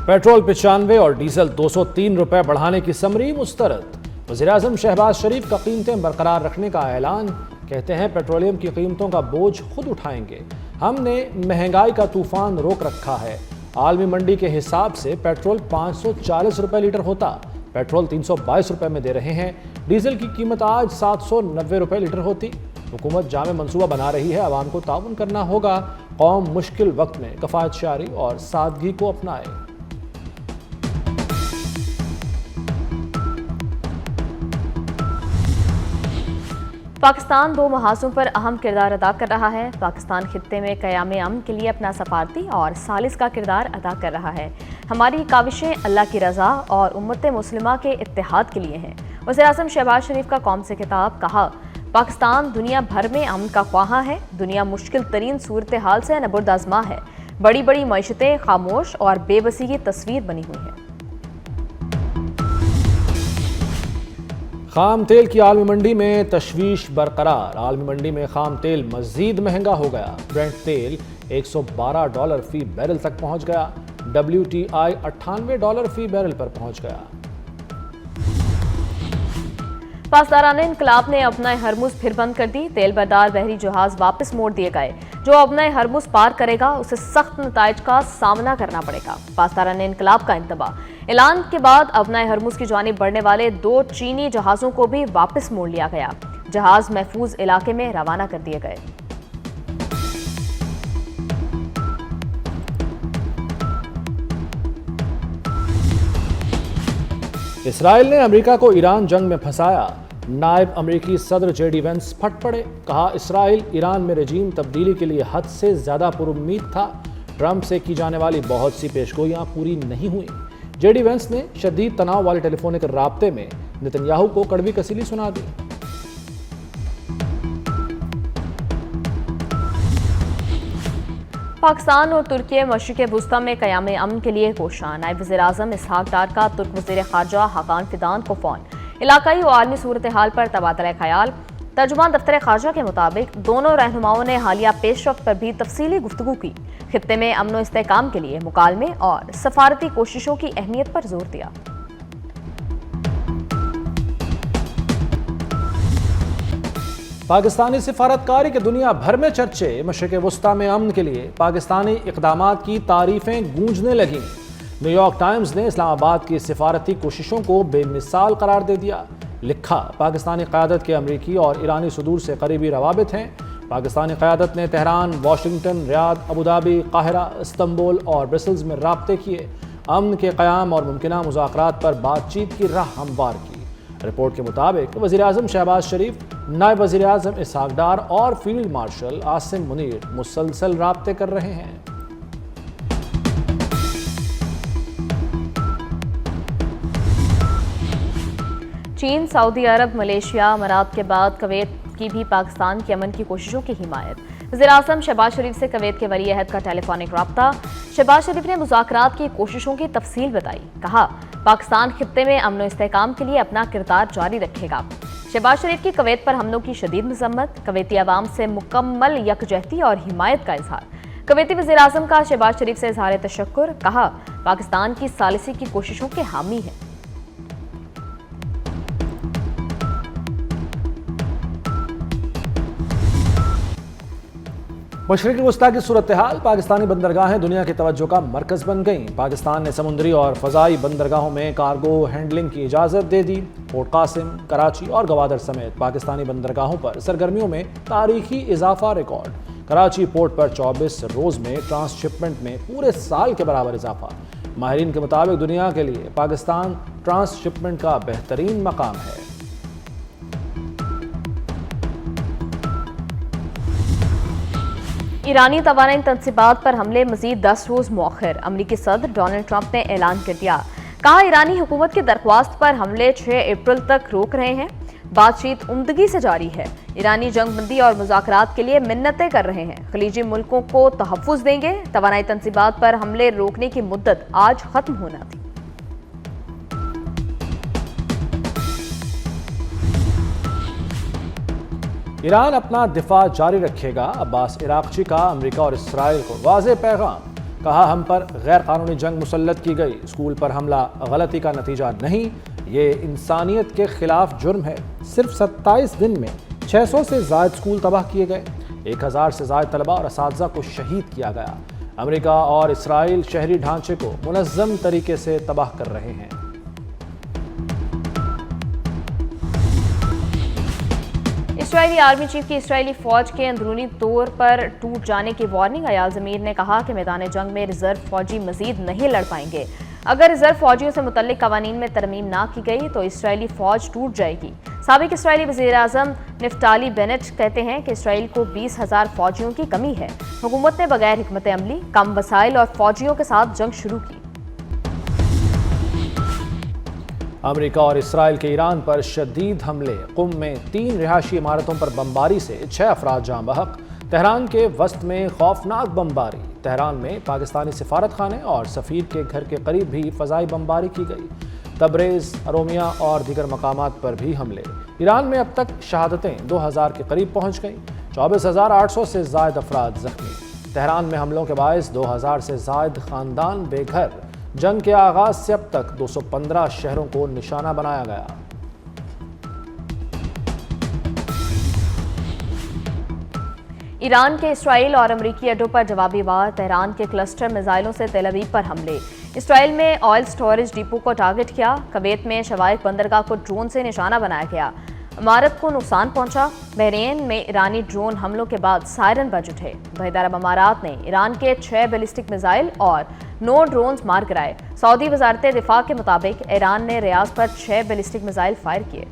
Petrol 95 और diesel 203 रुपए बढ़ाने की समरी मुस्तरद। वज़ीर-ए-आज़म शहबाज शरीफ का कीमतें बरकरार रखने का ऐलान। कहते हैं पेट्रोलियम की कीमतों का बोझ खुद उठाएंगे। हमने महंगाई का तूफान रोक रखा है। आलमी मंडी के हिसाब से पेट्रोल 540 रुपए लीटर होता, पेट्रोल 322 रुपए में दे रहे हैं। डीजल की कीमत आज 790 रुपए लीटर होती। हुकूमत जामे मंसूबा बना रही है, आवाम को ताउन करना होगा। कौम मुश्किल वक्त में कफायत शारी और सादगी को अपनाए। पाकिस्तान दो महाजों पर अहम किरदार अदा कर रहा है। पाकिस्तान खित्ते में क़याम अमन के लिए अपना सफारती और सालिस का किरदार अदा कर रहा है। हमारी काविशें अल्लाह की रज़ा और उम्मत मुस्लिमा के इत्तेहाद के लिए हैं। वज़ीर-ए-आज़म शहबाज शरीफ का कौम से खिताब। कहा, पाकिस्तान दुनिया भर में अमन का ख्वाहा है। दुनिया मुश्किल तरीन सूरत हाल से नबुर्द आज़मा है। बड़ी बड़ी मईशतें खामोश और बेबसी की तस्वीर बनी हुई हैं। खाम तेल की आलमी मंडी में तशवीश बरकरार। आलमी मंडी में खाम तेल मजीद महंगा हो गया। ब्रेंट तेल $112 फी बैरल तक पहुंच गया। WTI $98 फी बैरल पर पहुंच गया। पासदारान इनकलाब ने अपना हरमुज फिर बंद कर दी। तेल बरदार बहरी जहाज वापस मोड़ दिए गए। जो अपना हरमुज पार करेगा उसे सख्त नताइज का सामना करना पड़ेगा। पासदारान इनकलाब का इंतबा। ऐलान के बाद अपना हरमुज की जानिब बढ़ने वाले 2 चीनी जहाजों को भी वापस मोड़ लिया गया। जहाज महफूज इलाके में रवाना कर दिए गए। इसराइल ने अमेरिका को ईरान जंग में फंसाया। नायब अमेरिकी सदर JD वेंस फट पड़े। कहा, इसराइल ईरान में रजीम तब्दीली के लिए हद से ज्यादा पुरुम्मीद था। ट्रंप से की जाने वाली बहुत सी पेशगोइयां पूरी नहीं हुई। JD वेंस ने शदीद तनाव वाले टेलीफोनिक राब्ते में नेतन्याहू को कड़वी कसीली सुना दी। पाकिस्तान और तुर्की मशरिक़ वुस्ता में क़याम अमन के लिए कोशां। नायब वज़ीर-ए-आज़म इसहाक डार का तुर्क वज़ीर ख़ारजा हाकान फिदान को फ़ोन। इलाकाई और आलमी सूरत हाल पर तबादला ख़याल। तर्जुमान दफ्तर ख़ारजा के मुताबिक दोनों रहनुमाओं ने हालिया पेशरफ्त पर भी तफसीली गुफ्तगू की। खित्ते में अमन व इस्तेहकाम के लिए मुकालमे और सफारती कोशिशों की अहमियत पर जोर दिया। पाकिस्तानी सिफारतकारी के दुनिया भर में चर्चे। मशरिक़ वुस्ता में अमन के लिए पाकिस्तानी इक़दामात की तारीफें गूंजने लगीं। न्यूयॉर्क टाइम्स ने इस्लामाबाद की सिफारती कोशिशों को बेमिसाल करार दे दिया। लिखा, पाकिस्तानी क़यादत के अमरीकी और ईरानी सुदूर से करीबी रवाबित हैं। पाकिस्तानी क़यादत ने Tehran, Washington, Riyadh, Abu Dhabi, Cairo, Istanbul और ब्रसल्स में राब्ते किए। अमन के क़याम और मुमकिना मुज़ाकरात पर बातचीत की राह हमवार की। रिपोर्ट के मुताबिक वज़ीर-ए-आज़म शहबाज शरीफ, नायब वज़ीर-ए-आज़म इसहाक डार और फील्ड मार्शल आसिम मुनीर मुसलसल राब्ते कर रहे हैं। चीन, सऊदी अरब, मलेशिया, अमारात के बाद कवैत की भी पाकिस्तान की अमन की कोशिशों की हिमायत। वज़ीर-ए-आज़म शहबाज शरीफ से कवैत के वली अहद का टेलीफोनिक राब्ता। शहबाज शरीफ ने मुज़ाकरात की कोशिशों की तफसील बताई। कहा, पाकिस्तान खित्ते में अमन व इस्तेहकाम के लिए अपना किरदार जारी रखेगा। शहबाज शरीफ की कवैत पर हमलों की शदीद मज़म्मत। कवैती अवाम से मुकम्मल यकजहती और हिमायत का इजहार। कवैती वज़ीर-ए-आज़म का शहबाज शरीफ से इजहार तशक्कुर। कहा, पाकिस्तान की सालिसी की कोशिशों के हामी है। मशरिक़ वुस्ता की सूरत हाल। पाकिस्तानी बंदरगाहें दुनिया की तवज्जो का मरकज़ बन गईं। पाकिस्तान ने समुद्री और फ़ज़ाई बंदरगाहों में कार्गो हैंडलिंग की इजाज़त दे दी। पोर्ट कासिम, कराची और गवादर समेत पाकिस्तानी बंदरगाहों पर सरगर्मियों में तारीखी इजाफा रिकॉर्ड। कराची पोर्ट पर 24 रोज़ में ट्रांसशिपमेंट में पूरे साल के बराबर इजाफा। माहिरीन के मुताबिक दुनिया के लिए पाकिस्तान ट्रांसशिपमेंट का बेहतरीन मकाम है। ईरानी तवानाई तनसीबात पर हमले मजीद 10 रोज़ मौखर। अमरीकी सदर डोनाल्ड ट्रंप ने ऐलान कर दिया। कहा, ईरानी हुकूमत की दरख्वास्त पर हमले 6 अप्रैल तक रोक रहे हैं। बातचीत उम्दगी से जारी है। ईरानी जंगबंदी और मुज़ाकरात के लिए मिन्नतें कर रहे हैं। खलीजी मुल्कों को तहफ़्फ़ुज़ देंगे। तवानाई तनसीबात पर हमले रोकने की मुद्दत आज ख़त्म होना थी। ईरान अपना दिफा जारी रखेगा। अब्बास इराक़ची का अमेरिका और इसराइल को वाज़ेह पैगाम। کہا ہم پر غیر قانونی جنگ مسلط کی گئی، اسکول پر حملہ غلطی کا نتیجہ نہیں، یہ انسانیت کے خلاف جرم ہے۔ صرف 27 دن میں 600 سے زائد اسکول تباہ کیے گئے، 1000 سے زائد طلباء اور اساتذہ کو شہید کیا گیا۔ امریکہ اور اسرائیل شہری ڈھانچے کو منظم طریقے سے تباہ کر رہے ہیں۔ اسرائیلی آرمی چیف کی اسرائیلی فوج کے اندرونی طور پر ٹوٹ جانے کی وارننگ۔ ایال زمیر نے کہا کہ میدان جنگ میں ریزرو فوجی مزید نہیں لڑ پائیں گے۔ اگر ریزرو فوجیوں سے متعلق قوانین میں ترمیم نہ کی گئی تو اسرائیلی فوج ٹوٹ جائے گی۔ سابق اسرائیلی وزیر اعظم نفتالی بینٹ کہتے ہیں کہ اسرائیل کو 20,000 فوجیوں کی کمی ہے۔ حکومت نے بغیر حکمت عملی، کم وسائل اور فوجیوں کے ساتھ جنگ شروع کی۔ امریکہ اور اسرائیل کے ایران پر شدید حملے۔ قم میں 3 رہائشی عمارتوں پر بمباری سے 6 افراد جاں بحق۔ تہران کے وسط میں خوفناک بمباری۔ تہران میں پاکستانی سفارت خانے اور سفیر کے گھر کے قریب بھی فضائی بمباری کی گئی۔ تبریز، ارومیہ اور دیگر مقامات پر بھی حملے۔ ایران میں اب تک شہادتیں 2000 کے قریب پہنچ گئیں، 24,800 سے زائد افراد زخمی۔ تہران میں حملوں کے باعث 2000 سے زائد خاندان بے گھر۔ جنگ کے آغاز سے اب تک 215 شہروں کو نشانہ بنایا گیا۔ ایران کے اسرائیل اور امریکی اڈوں پر جوابی وار۔ تہران کے کلسٹر میزائلوں سے تیل ابیب پر حملے۔ اسرائیل میں آئل سٹوریج ڈپو کو ٹارگٹ کیا۔ کویت میں شوائق بندرگاہ کو ڈرون سے نشانہ بنایا گیا، عمارت کو نقصان پہنچا۔ بحرین میں ایرانی ڈرون حملوں کے بعد سائرن بج اٹھے۔ متحدہ عرب امارات نے ایران کے 6 بیلسٹک میزائل اور 9 ڈرونز مار گرائے۔ سعودی وزارت دفاع کے مطابق ایران نے ریاض پر 6 بیلسٹک میزائل فائر کیے۔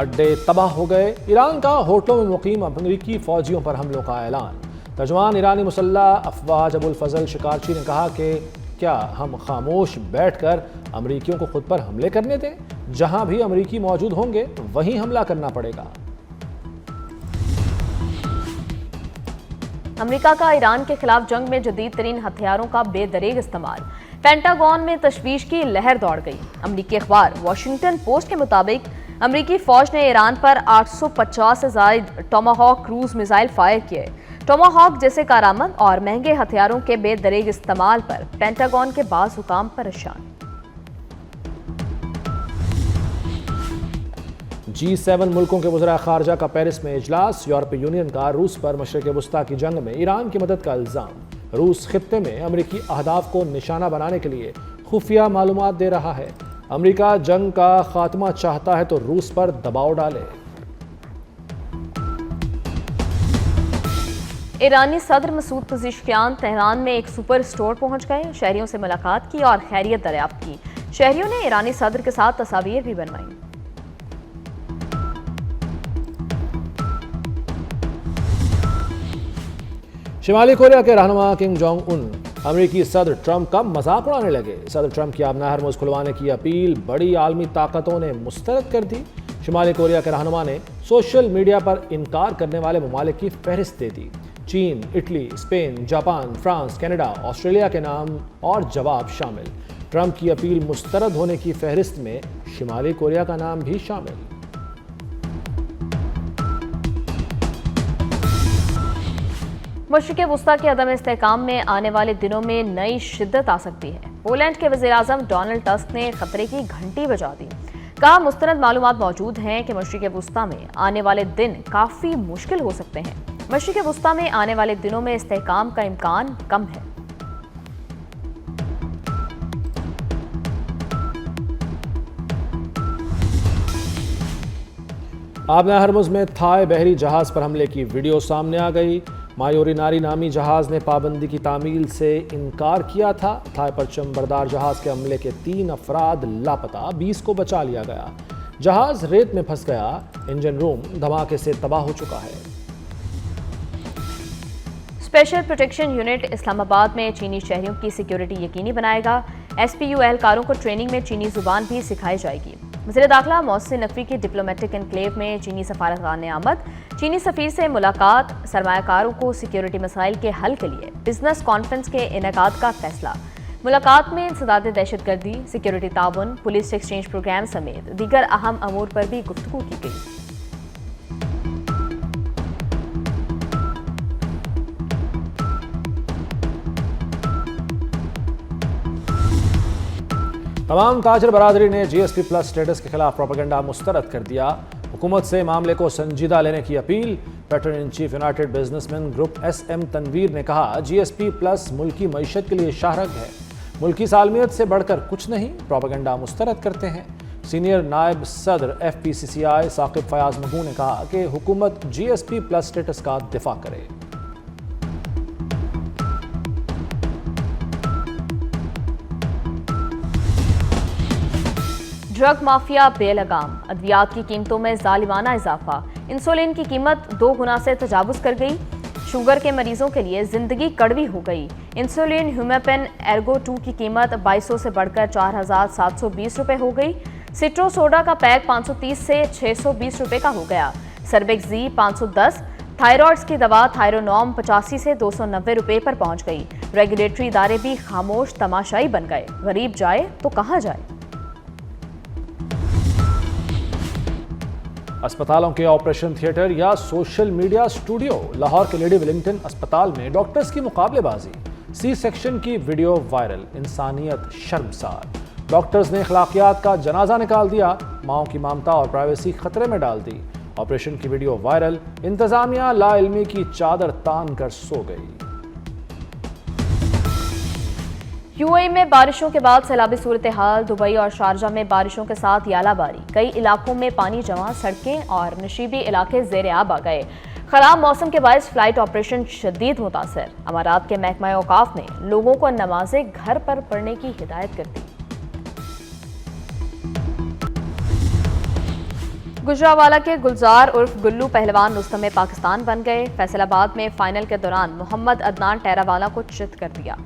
اڈے تباہ ہو گئے۔ ایران کا ہوٹلوں میں مقیم امریکی فوجیوں پر حملوں کا اعلان۔ ترجمان ایرانی مسلح افواج ابو الفضل شکارچی نے کہا کہ کیا ہم خاموش بیٹھ کر امریکیوں کو خود پر حملے کرنے دیں؟ جہاں بھی امریکی موجود ہوں گے وہیں حملہ کرنا پڑے گا۔ امریکہ کا ایران کے خلاف جنگ میں جدید ترین ہتھیاروں کا بے دریغ استعمال۔ پینٹاگون میں تشویش کی لہر دوڑ گئی۔ امریکی اخبار واشنگٹن پوسٹ کے مطابق امریکی فوج نے ایران پر 850 سے زائد ٹوماہاک کروز میزائل فائر کیے۔ ٹوماہاک جیسے کارآمد اور مہنگے ہتھیاروں کے بے دریغ استعمال پر پینٹاگون کے بعض حکام پریشان۔ G7 ملکوں کے وزراء خارجہ کا پیرس میں اجلاس۔ یورپی یونین کا روس پر مشرق وسطیٰ کی جنگ میں ایران کی مدد کا الزام۔ روس خطے میں امریکی اہداف کو نشانہ بنانے کے لیے خفیہ معلومات دے رہا ہے۔ امریکہ جنگ کا خاتمہ چاہتا ہے تو روس پر دباؤ ڈالے۔ ایرانی صدر مسعود پزشکیان تہران میں ایک سپر اسٹور پہنچ گئے، شہریوں سے ملاقات کی اور خیریت دریافت کی۔ شہریوں نے ایرانی صدر کے ساتھ تصاویر بھی بنوائیں۔ شمالی کوریا کے رہنما کنگ جونگ ان امریکی صدر ٹرمپ کا مذاق اڑانے لگے۔ صدر ٹرمپ کی آبنہ ہرمز کھلوانے کی اپیل بڑی عالمی طاقتوں نے مسترد کر دی۔ شمالی کوریا کے رہنما نے سوشل میڈیا پر انکار کرنے والے ممالک کی فہرست دے دی۔ چین، Italy, Spain, Japan, France, Canada, Australia کے نام اور جواب شامل۔ ٹرمپ کی اپیل مسترد ہونے کی فہرست میں شمالی کوریا کا نام بھی شامل۔ مشرق وسطیٰ کے عدم استحکام میں آنے والے دنوں میں نئی شدت آ سکتی ہے۔ پولینڈ کے وزیر اعظم ڈونلڈ ٹسک نے خطرے کی گھنٹی بجا دی۔ کہا مستند معلومات موجود ہیں کہ مشرق وسطیٰ میں آنے والے دن کافی مشکل ہو سکتے ہیں۔ مشرق وسطیٰ میں آنے والے دنوں میں استحکام کا امکان کم ہے۔ آبنہ ہرمز میں تھائی بحری جہاز پر حملے کی ویڈیو سامنے آ گئی۔ مایوری ناری نامی جہاز نے پابندی کی تعمیل سے انکار کیا تھا۔ تھائی پرچم بردار جہاز کے حملے کے 3 افراد لاپتہ، 20 کو بچا لیا گیا۔ جہاز ریت میں پھنس گیا۔ انجن روم دھماکے سے تباہ ہو چکا ہے۔ اسپیشل پروٹیکشن یونٹ اسلام آباد میں چینی شہریوں کی سیکیورٹی یقینی بنائے گا۔ ایس پی یو اہلکاروں کو ٹریننگ میں چینی زبان بھی سکھائی جائے گی۔ وزیر داخلہ محسن نقوی کی ڈپلومیٹک انکلیو میں چینی سفارتخانے آمد۔ چینی سفیر سے ملاقات۔ سرمایہ کاروں کو سیکیورٹی مسائل کے حل کے لیے بزنس کانفرنس کے انعقاد کا فیصلہ۔ ملاقات میں انسداد دہشت گردی، سیکیورٹی تعاون، پولیس ایکسچینج پروگرام سمیت دیگر اہم امور پر بھی گفتگو کی گئی۔ तमाम ताजर बरादरी ने GSP प्लस स्टेटस के खिलाफ प्रोपेगेंडा मुस्तरद कर दिया। हुकूमत से मामले को संजीदा लेने की अपील। Patron in chief United Businessmen Group SM Tanveer ने कहा, GSP प्लस मुल्की मईशत के लिए शाहरग है, मुल्की सालमियत से बढ़कर कुछ नहीं, प्रोपेगेंडा मुस्तरद करते हैं। सीनियर नायब सदर FPCCI साकिब फयाज मगू ने कहा कि हुकूमत GSP प्लस स्टेटस का दिफा करे। ड्रग माफिया बेलगाम, अद्वियात की कीमतों में जालिमाना इजाफा, इंसुलिन की कीमत 2 गुना से तजावुज कर गई। शुगर के मरीजों के लिए जिंदगी कड़वी हो गई। इंसुलिन ह्यूमेपेन एर्गो 2 की कीमत 2200 से बढ़कर 4720 रुपए हो गई। सिट्रो सोडा का पैक 530 से 620 रुपए का हो गया। सर्बेक्सी 510, थायराइड्स की दवा थायरोनॉम 85 से 290 रुपए पर पहुंच गई। रेगुलेटरी इदारे भी खामोश तमाशाई बन गए। गरीब जाए तो कहां जाए। अस्पतालों के ऑपरेशन थिएटर या सोशल मीडिया स्टूडियो। लाहौर के लेडी वेलिंगटन अस्पताल में डॉक्टर्स की मुकाबलेबाजी, C सेक्शन की वीडियो वायरल, इंसानियत शर्मसार। डॉक्टर्स ने अखलाकियात का जनाजा निकाल दिया, माओं की ममता और प्राइवेसी खतरे में डाल दी। ऑपरेशन की वीडियो वायरल, इंतजामिया लाइल्मी की चादर तान कर सो गई। UAE में बारिशों के बाद सैलाबी सूरत हाल। दुबई और शारजाह में बारिशों के साथ यालाबारी, कई इलाकों में पानी जमा, सड़कें और नशीबी इलाके ज़ेर आब आ गए। खराब मौसम के बायस फ्लाइट ऑपरेशन शदीद मुतासर। अमारात के महकमा औकाफ ने लोगों को नमाजें घर पर पढ़ने की हिदायत कर दी। गुजरावाला के गुलजार उर्फ गुल्लू पहलवान रुस्तम पाकिस्तान बन गए। फैसलाबाद में फाइनल के दौरान मोहम्मद अदनान टहरावाला को चित कर दिया।